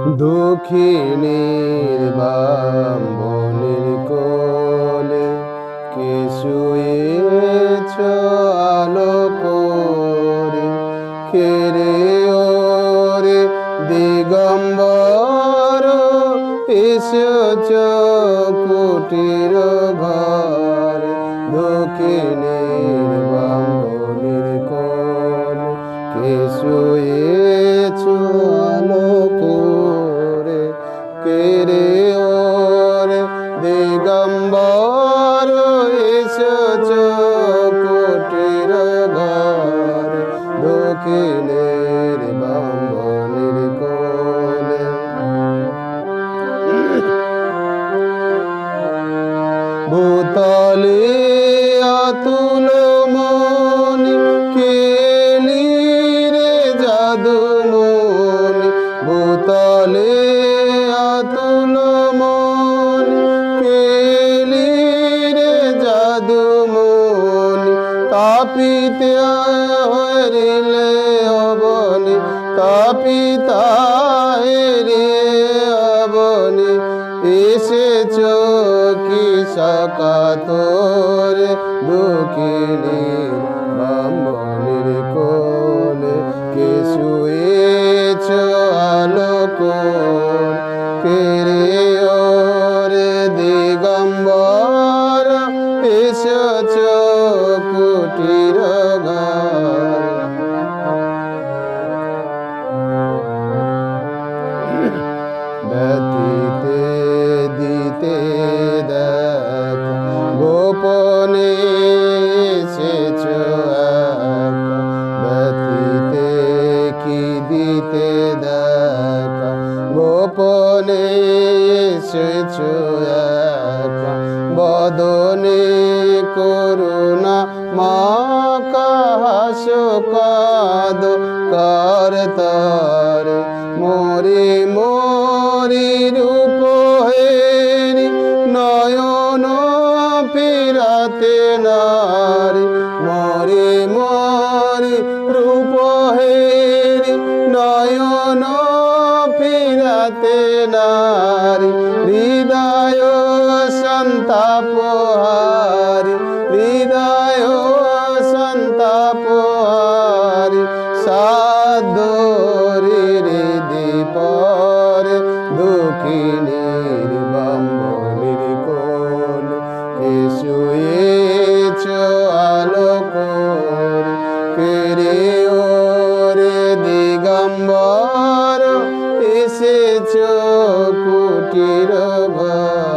দুঃখিনীর বামনির কোলে কে শুয়েছ আলো করে, কে রে ওরে দিগম্বর এসেছ কুটির ঘরে। দক্ষিণের বামনির কোলে কে শুয়েছ আলো করে, কে রে ওরে দিগম্বর এসেছ কুটির ঘরে। দক্ষিণের বামনির কোলে ভূতলে অতুল মনি কেলি রে জাদু মনি। ভূতলে অতুল মনি কেলি রে জাদু মনি। তাপিতে হরিলে অবনি, তাপিতা রে অবনি। এসেছ কি সাকাতরে দুঃখিনীর বামনির কোলে কে শুয়েছ আলো করে, কে রে ওরে দিগম্বর এসেছ কুটির ঘরে। ব্যথিতে দিতে দেখ গোপনে এসেছ একা। ব্যথিতে কি দিতে দেখ গোপনে এসেছ একা। বদনে করুণা মাখা হাসো কাঁদো করতারে। মোরে মোরি রূপ হেরি নয়ন ফিরাতে নারী। মোরে মোরি রূপ হেরি নয়ন ফিরাতে নারী। হৃদয় সন্তাপ হারি, হৃদয় সন্তাপ হারি। সাদরে দীপরে দুঃখিনীর বামনির কোলে কে শুয়েছ আলো করে, কে রে ওরে দিগম্বর এসেছ কুটির ঘরে।